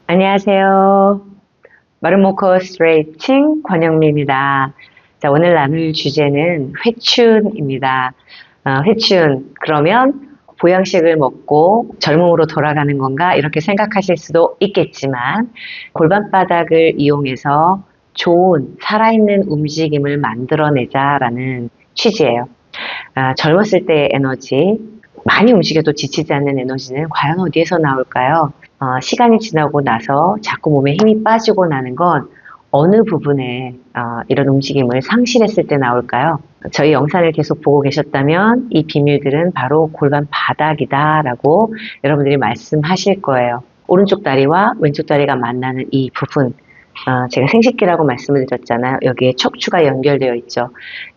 안녕하세요. 마르모커 스트레칭 권영미입니다. 자, 오늘 나눌 주제는 회춘입니다. 회춘, 그러면 보양식을 먹고 젊음으로 돌아가는 건가? 이렇게 생각하실 수도 있겠지만, 골반바닥을 이용해서 좋은 살아있는 움직임을 만들어내자라는 취지예요. 젊었을 때의 에너지, 많이 움직여도 지치지 않는 에너지는 과연 어디에서 나올까요? 시간이 지나고 나서 자꾸 몸에 힘이 빠지고 나는 건 어느 부분에 이런 움직임을 상실했을 때 나올까요? 저희 영상을 계속 보고 계셨다면 이 비밀들은 바로 골반 바닥이다라고 여러분들이 말씀하실 거예요. 오른쪽 다리와 왼쪽 다리가 만나는 이 부분, 제가 생식기라고 말씀을 드렸잖아요. 여기에 척추가 연결되어 있죠.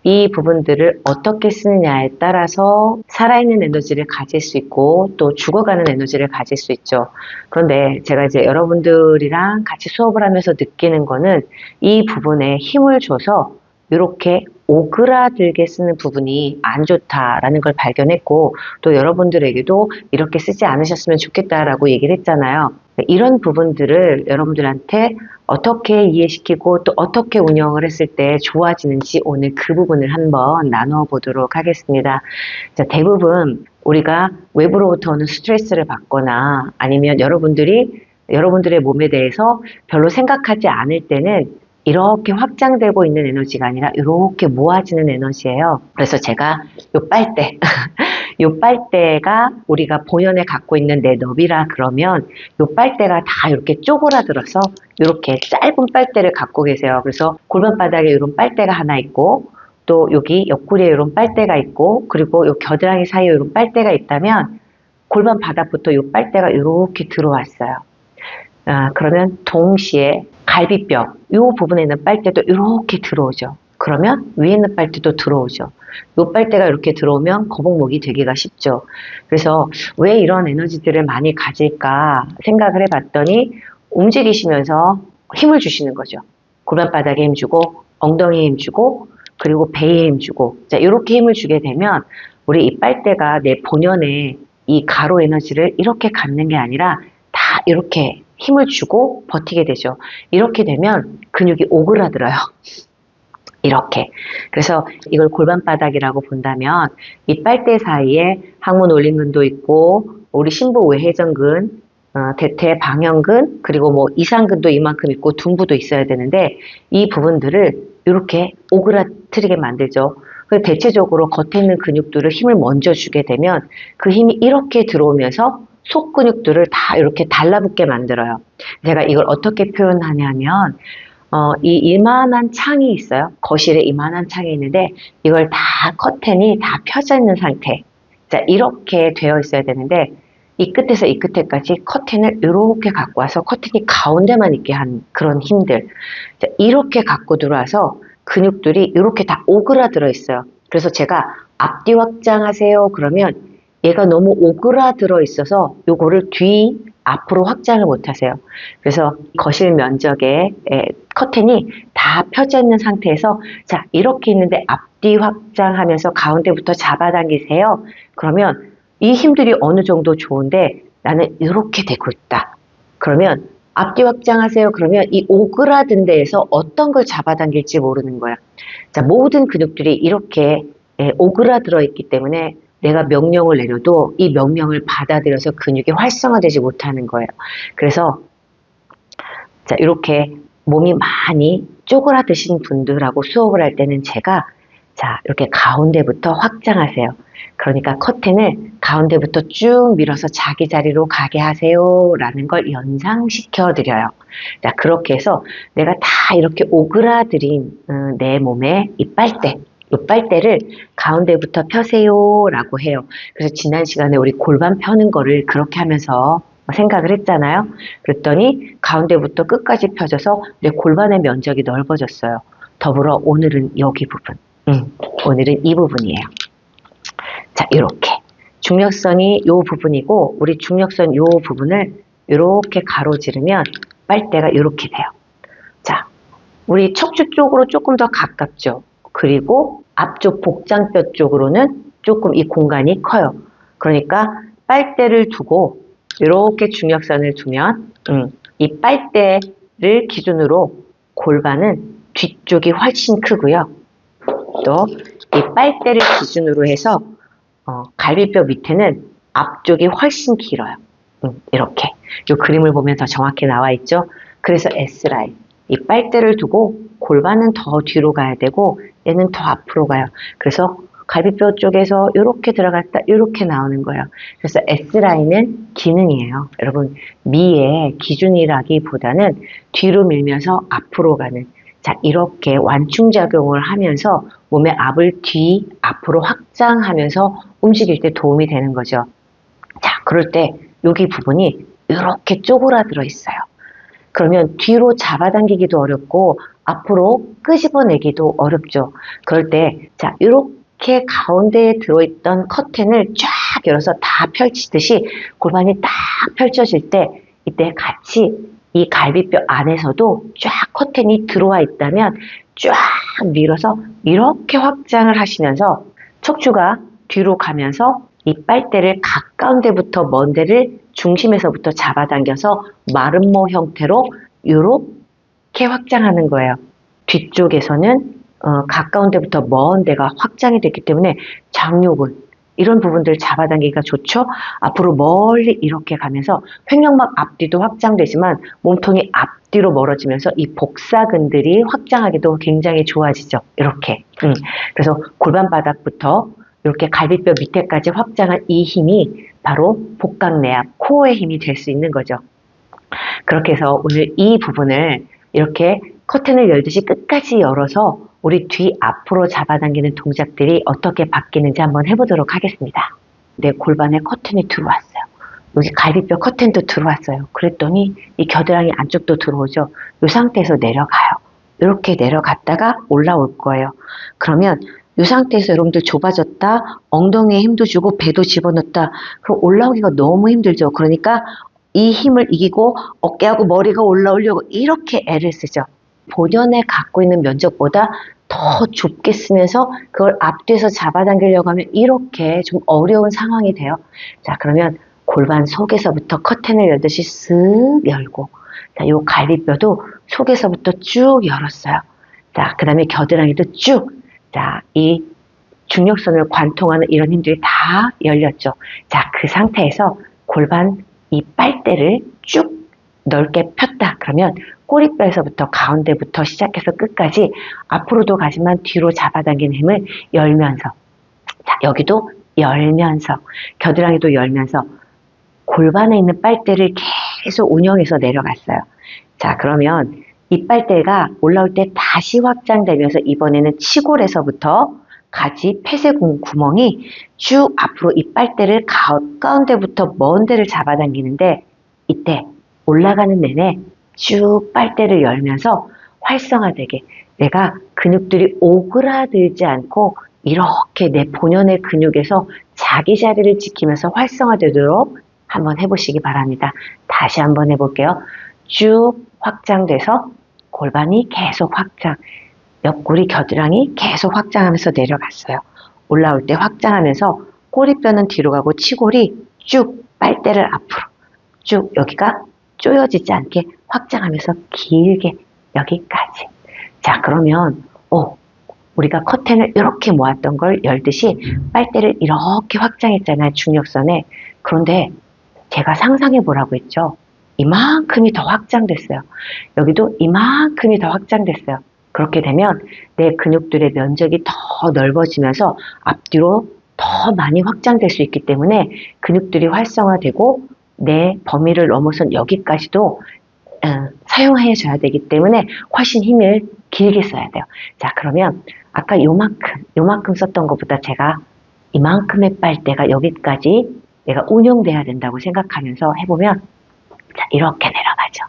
이 부분들을 어떻게 쓰느냐에 따라서 살아있는 에너지를 가질 수 있고 또 죽어가는 에너지를 가질 수 있죠. 그런데 제가 이제 여러분들이랑 같이 수업을 하면서 느끼는 거는 이 부분에 힘을 줘서 이렇게 오그라들게 쓰는 부분이 안 좋다라는 걸 발견했고, 또 여러분들에게도 이렇게 쓰지 않으셨으면 좋겠다라고 얘기를 했잖아요. 이런 부분들을 여러분들한테 어떻게 이해시키고 또 어떻게 운영을 했을 때 좋아지는지 오늘 그 부분을 한번 나누어 보도록 하겠습니다. 자, 대부분 우리가 외부로부터 오는 스트레스를 받거나 아니면 여러분들의 몸에 대해서 별로 생각하지 않을 때는 이렇게 확장되고 있는 에너지가 아니라 이렇게 모아지는 에너지예요. 그래서 제가 요 빨대, 요 빨대가 우리가 본연에 갖고 있는 내 너비라 그러면 요 빨대가 다 이렇게 쪼그라들어서 이렇게 짧은 빨대를 갖고 계세요. 그래서 골반바닥에 이런 빨대가 하나 있고 또 여기 옆구리에 이런 빨대가 있고 그리고 요 겨드랑이 사이에 이런 빨대가 있다면 골반 바닥부터 요 빨대가 이렇게 들어왔어요. 그러면 동시에 갈비뼈 요 부분에 있는 빨대도 이렇게 들어오죠. 그러면 위에 있는 빨대도 들어오죠. 요 빨대가 이렇게 들어오면 거북목이 되기가 쉽죠. 그래서 왜 이런 에너지들을 많이 가질까 생각을 해봤더니 움직이시면서 힘을 주시는 거죠. 골반바닥에 힘주고 엉덩이에 힘주고 그리고 배에 힘주고 자 이렇게 힘을 주게 되면 우리 이 빨대가 내 본연의 이 가로 에너지를 이렇게 갖는 게 아니라 다 이렇게 힘을 주고 버티게 되죠. 이렇게 되면 근육이 오그라들어요. 이렇게. 그래서 이걸 골반바닥이라고 본다면 이 빨대 사이에 항문 올림근도 있고 우리 심부 외회전근, 대퇴 방형근, 그리고 뭐 이상근도 이만큼 있고 둔부도 있어야 되는데 이 부분들을 이렇게 오그라뜨리게 만들죠. 그래서 대체적으로 겉에 있는 근육들을 힘을 먼저 주게 되면 그 힘이 이렇게 들어오면서 속 근육들을 다 이렇게 달라붙게 만들어요. 제가 이걸 어떻게 표현하냐면 이 이만한 창이 있어요. 거실에 이만한 창이 있는데 이걸 다 커튼이 다 펴져 있는 상태. 자, 이렇게 되어 있어야 되는데 이 끝에서 이 끝에까지 커튼을 이렇게 갖고 와서 커튼이 가운데만 있게 한 그런 힘들. 자, 이렇게 갖고 들어와서 근육들이 이렇게 다 오그라들어 있어요. 그래서 제가 앞뒤 확장하세요. 그러면 얘가 너무 오그라들어 있어서 요거를 앞으로 확장을 못 하세요. 그래서 거실 면적에 커튼이 다 펴져 있는 상태에서 자 이렇게 있는데 앞뒤 확장하면서 가운데부터 잡아당기세요. 그러면 이 힘들이 어느 정도 좋은데 나는 이렇게 되고 있다. 그러면 앞뒤 확장하세요. 그러면 이 오그라든 데에서 어떤 걸 잡아당길지 모르는 거야. 자, 모든 근육들이 이렇게 오그라들어 있기 때문에 내가 명령을 내려도 이 명령을 받아들여서 근육이 활성화되지 못하는 거예요. 그래서 자, 이렇게 몸이 많이 쪼그라드신 분들하고 수업을 할 때는 제가 자, 이렇게 가운데부터 확장하세요. 그러니까 커튼을 가운데부터 쭉 밀어서 자기 자리로 가게 하세요. 라는 걸 연상시켜 드려요. 자, 그렇게 해서 내가 다 이렇게 오그라들인 내 몸에 이 빨대를 가운데부터 펴세요. 라고 해요. 그래서 지난 시간에 우리 골반 펴는 거를 그렇게 하면서 생각을 했잖아요. 그랬더니 가운데부터 끝까지 펴져서 내 골반의 면적이 넓어졌어요. 더불어 오늘은 여기 부분. 오늘은 이 부분이에요. 자, 이렇게. 중력선이 요 부분이고, 우리 중력선 요 부분을 이렇게 가로지르면 빨대가 이렇게 돼요. 자, 우리 척추 쪽으로 조금 더 가깝죠. 그리고 앞쪽 복장뼈 쪽으로는 조금 이 공간이 커요. 그러니까 빨대를 두고 이렇게 중력선을 두면 이 빨대를 기준으로 골반은 뒤쪽이 훨씬 크고요. 또 이 빨대를 기준으로 해서 갈비뼈 밑에는 앞쪽이 훨씬 길어요. 이렇게 이 그림을 보면 더 정확히 나와 있죠. 그래서 S라인, 이 빨대를 두고 골반은 더 뒤로 가야 되고 얘는 더 앞으로 가요. 그래서 갈비뼈 쪽에서 이렇게 들어갔다 이렇게 나오는 거예요. 그래서 S라인은 기능이에요. 여러분, 미의 기준이라기보다는 뒤로 밀면서 앞으로 가는, 자, 이렇게 완충작용을 하면서 몸의 앞을 뒤, 앞으로 확장하면서 움직일 때 도움이 되는 거죠. 자, 그럴 때 여기 부분이 이렇게 쪼그라들어 있어요. 그러면 뒤로 잡아당기기도 어렵고 앞으로 끄집어내기도 어렵죠. 그럴 때, 자, 이렇게 가운데에 들어있던 커튼을 쫙 열어서 다 펼치듯이 골반이 딱 펼쳐질 때, 이때 같이 이 갈비뼈 안에서도 쫙 커튼이 들어와 있다면 쫙 밀어서 이렇게 확장을 하시면서 척추가 뒤로 가면서 이 빨대를 가까운 데부터 먼 데를 중심에서부터 잡아당겨서 마름모 형태로 이렇게 확장하는 거예요. 뒤쪽에서는 가까운 데부터 먼 데가 확장이 됐기 때문에 장요근, 이런 부분들 잡아당기기가 좋죠. 앞으로 멀리 이렇게 가면서 횡격막 앞뒤도 확장되지만 몸통이 앞뒤로 멀어지면서 이 복사근들이 확장하기도 굉장히 좋아지죠. 이렇게. 그래서 골반 바닥부터 이렇게 갈비뼈 밑에까지 확장한 이 힘이 바로 복강내압, 코어의 힘이 될 수 있는 거죠. 그렇게 해서 오늘 이 부분을 이렇게 커튼을 열듯이 끝까지 열어서 우리 뒤 앞으로 잡아당기는 동작들이 어떻게 바뀌는지 한번 해보도록 하겠습니다. 내 골반에 커튼이 들어왔어요. 여기 갈비뼈 커튼도 들어왔어요. 그랬더니 이 겨드랑이 안쪽도 들어오죠. 이 상태에서 내려가요. 이렇게 내려갔다가 올라올 거예요. 그러면 이 상태에서 여러분들 좁아졌다, 엉덩이에 힘도 주고 배도 집어넣었다. 그럼 올라오기가 너무 힘들죠. 그러니까 이 힘을 이기고 어깨하고 머리가 올라오려고 이렇게 애를 쓰죠. 본연에 갖고 있는 면적보다 더 좁게 쓰면서 그걸 앞뒤에서 잡아당기려고 하면 이렇게 좀 어려운 상황이 돼요. 자, 그러면 골반 속에서부터 커튼을 열듯이 쓱 열고, 자, 요 갈비뼈도 속에서부터 쭉 열었어요. 자, 그 다음에 겨드랑이도 쭉, 자, 이 중력선을 관통하는 이런 힘들이 다 열렸죠. 자, 그 상태에서 골반 이 빨대를 쭉 넓게 폈다. 그러면 꼬리뼈에서부터 가운데부터 시작해서 끝까지 앞으로도 가지만 뒤로 잡아당기는 힘을 열면서, 자, 여기도 열면서, 겨드랑이도 열면서 골반에 있는 빨대를 계속 운영해서 내려갔어요. 자, 그러면 이 빨대가 올라올 때 다시 확장되면서 이번에는 치골에서부터 가지 폐쇄 구멍이 쭉 앞으로 이 빨대를 가까운 데부터 먼 데를 잡아당기는데, 이때 올라가는 내내 쭉 빨대를 열면서 활성화되게, 내가 근육들이 오그라들지 않고 이렇게 내 본연의 근육에서 자기 자리를 지키면서 활성화되도록 한번 해보시기 바랍니다. 다시 한번 해볼게요. 쭉 확장돼서 골반이 계속 확장, 옆구리 겨드랑이 계속 확장하면서 내려갔어요. 올라올 때 확장하면서 꼬리뼈는 뒤로 가고 치골이 쭉 빨대를 앞으로 쭉, 여기가 쪼여지지 않게 확장하면서 길게 여기까지. 자, 그러면 우리가 커튼을 이렇게 모았던 걸 열듯이 빨대를 이렇게 확장했잖아요, 중력선에. 그런데 제가 상상해 보라고 했죠. 이만큼이 더 확장됐어요. 여기도 이만큼이 더 확장됐어요. 그렇게 되면 내 근육들의 면적이 더 넓어지면서 앞뒤로 더 많이 확장될 수 있기 때문에 근육들이 활성화되고 내 범위를 넘어선 여기까지도 사용해줘야 되기 때문에 훨씬 힘을 길게 써야 돼요. 자, 그러면 아까 요만큼 썼던 것보다 제가 이만큼의 빨대가 여기까지 내가 운용돼야 된다고 생각하면서 해보면, 자, 이렇게 내려가죠.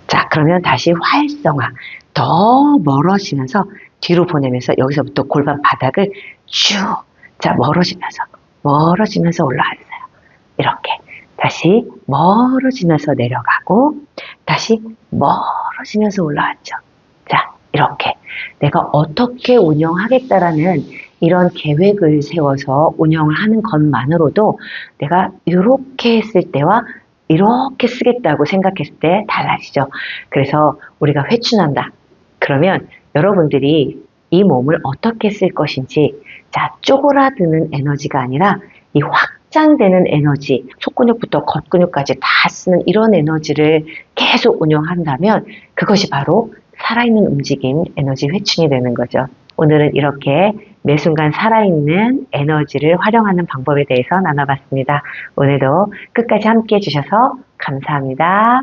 자, 그러면 다시 활성화, 더 멀어지면서 뒤로 보내면서 여기서부터 골반 바닥을 쭉, 자, 멀어지면서 올라왔어요. 이렇게 다시 멀어지면서 내려가고 다시 멀어지면서 올라왔죠. 자, 이렇게 내가 어떻게 운영하겠다라는 이런 계획을 세워서 운영을 하는 것만으로도 내가 이렇게 했을 때와 이렇게 쓰겠다고 생각했을 때 달라지죠. 그래서 우리가 회춘한다. 그러면 여러분들이 이 몸을 어떻게 쓸 것인지, 자, 쪼그라드는 에너지가 아니라 이 확장되는 에너지, 속근육부터 겉근육까지 다 쓰는 이런 에너지를 계속 운용한다면 그것이 바로 살아있는 움직임, 에너지 회춘이 되는 거죠. 오늘은 이렇게 매 순간 살아있는 에너지를 활용하는 방법에 대해서 나눠봤습니다. 오늘도 끝까지 함께 해주셔서 감사합니다.